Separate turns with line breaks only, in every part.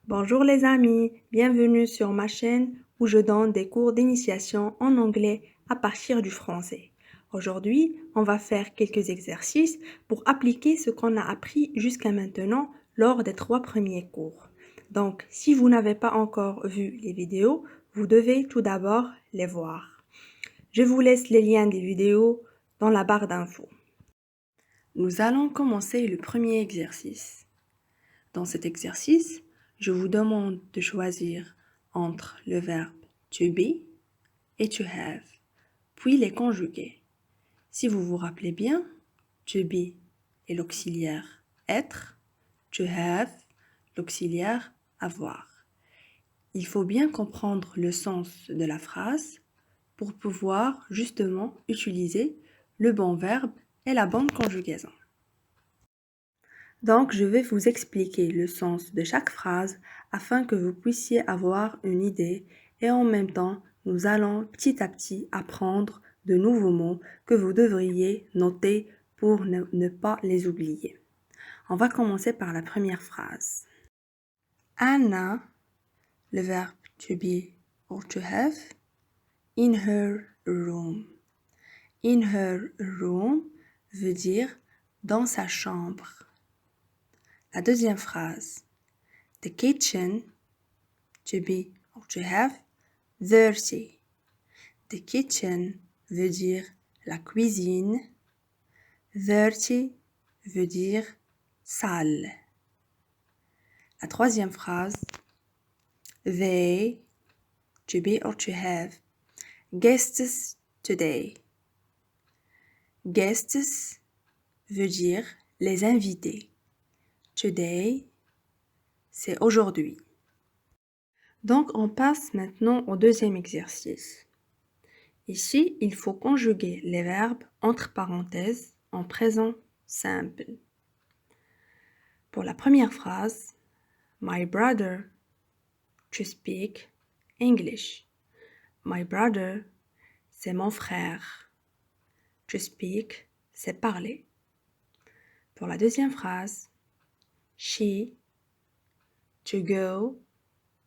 Bonjour les amis, bienvenue sur ma chaîne où je donne des cours d'initiation en anglais à partir du français. Aujourd'hui, on va faire quelques exercices pour appliquer ce qu'on a appris jusqu'à maintenant lors des 3 premiers cours. Donc, si vous n'avez pas encore vu les vidéos, vous devez tout d'abord les voir. Je vous laisse les liens des vidéos dans la barre d'infos. Nous allons commencer le premier exercice. Dans cet exercice, je vous demande de choisir entre le verbe to be et to have, puis les conjuguer. Si vous vous rappelez bien, to be est l'auxiliaire être, to have l'auxiliaire avoir. Il faut bien comprendre le sens de la phrase pour pouvoir justement utiliser le bon verbe et la bonne conjugaison. Donc, je vais vous expliquer le sens de chaque phrase afin que vous puissiez avoir une idée et en même temps, nous allons petit à petit apprendre de nouveaux mots que vous devriez noter pour ne pas les oublier. On va commencer par la première phrase. Anna, le verbe to be or to have, in her room. In her room veut dire dans sa chambre. La deuxième phrase. The kitchen, to be or to have, dirty. The kitchen veut dire la cuisine. Dirty veut dire sale. La troisième phrase. They, to be or to have, guests today. Guests veut dire les invités. Today, c'est aujourd'hui. Donc, on passe maintenant au deuxième exercice. Ici, il faut conjuguer les verbes entre parenthèses en présent simple. Pour la première phrase, My brother to speak English. My brother, c'est mon frère. To speak, c'est parler. Pour la deuxième phrase, She to go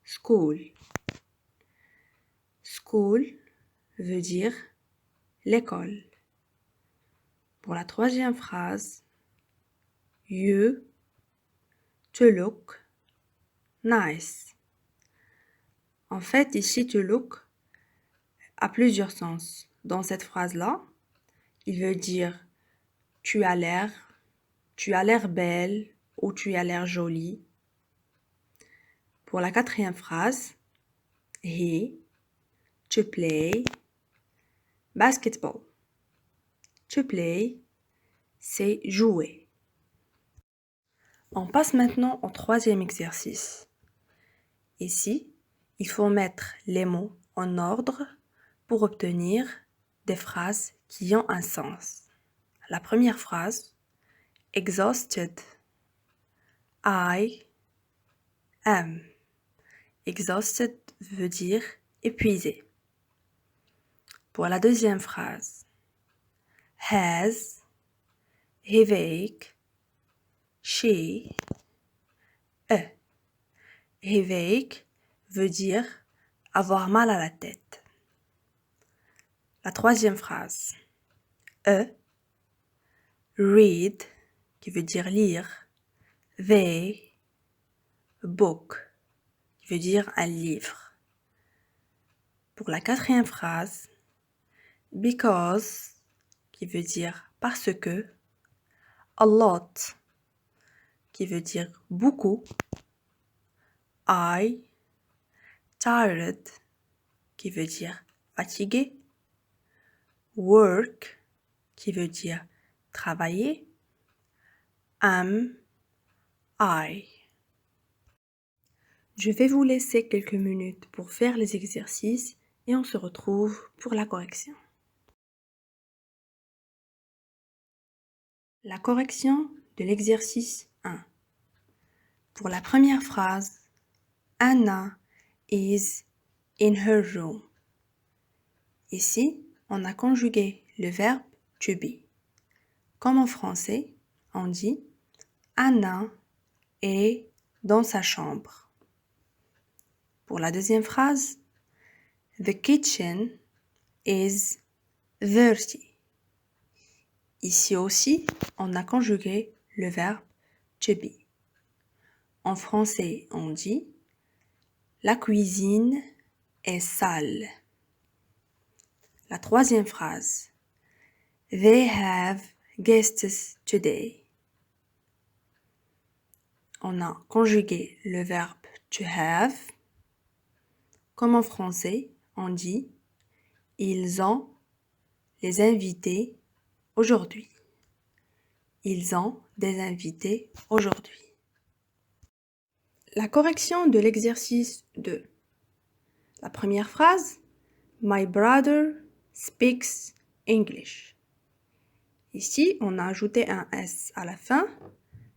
school. School veut dire l'école. Pour la troisième phrase, You to look nice. En fait, ici, to look a plusieurs sens. Dans cette phrase-là, il veut dire tu as l'air belle ou tu as l'air jolie. Pour la quatrième phrase, He to play basketball. To play, c'est jouer. On passe maintenant au troisième exercice. Ici, il faut mettre les mots en ordre pour obtenir des phrases qui ont un sens. La première phrase, exhausted. I am. Exhausted veut dire épuisé. Pour la deuxième phrase, has, headache, she, a. Headache veut dire avoir mal à la tête. La troisième phrase, a, read, qui veut dire lire, they, book, qui veut dire un livre. Pour la quatrième phrase, because, qui veut dire parce que, a lot, qui veut dire beaucoup, I, tired, qui veut dire fatigué, work, qui veut dire travailler, am, I. Je vais vous laisser quelques minutes pour faire les exercices et on se retrouve pour la correction. La correction de l'exercice 1. Pour la première phrase, Anna is in her room. Ici, on a conjugué le verbe to be. Comme en français, on dit Anna est dans sa chambre. Pour la deuxième phrase, the kitchen is dirty. Ici aussi, on a conjugué le verbe to be. En français, on dit la cuisine est sale. La troisième phrase, they have guests today. On a conjugué le verbe to have. Comme en français, on dit ils ont les invités aujourd'hui. Ils ont des invités aujourd'hui. La correction de l'exercice 2. La première phrase, my brother speaks English. Ici, on a ajouté un S à la fin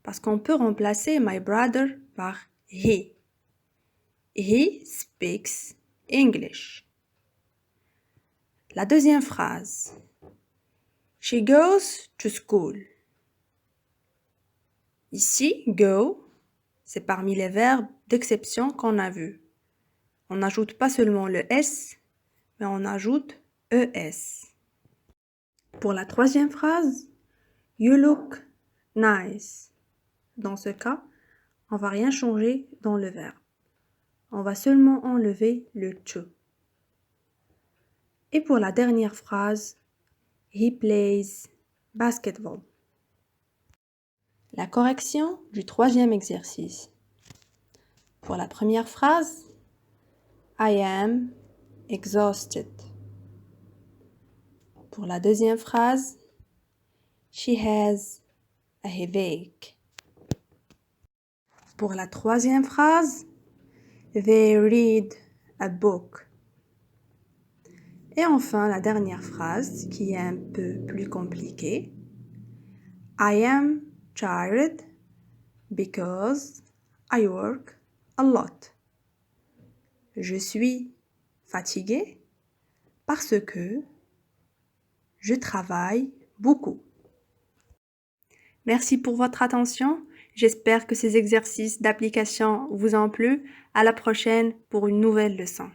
parce qu'on peut remplacer my brother par he. He speaks English. La deuxième phrase, she goes to school. Ici, go, c'est parmi les verbes d'exception qu'on a vus. On n'ajoute pas seulement le S, mais on ajoute ES. Pour la troisième phrase, you look nice. Dans ce cas, on va rien changer dans le verbe. On va seulement enlever le to. Et pour la dernière phrase, he plays basketball. La correction du troisième exercice. Pour la première phrase, I am exhausted. Pour la deuxième phrase, she has a headache. Pour la troisième phrase, they read a book. Et enfin, la dernière phrase, qui est un peu plus compliquée. I am tired because I work a lot. Je suis fatiguée parce que je travaille beaucoup. Merci pour votre attention. J'espère que ces exercices d'application vous ont plu. À la prochaine pour une nouvelle leçon.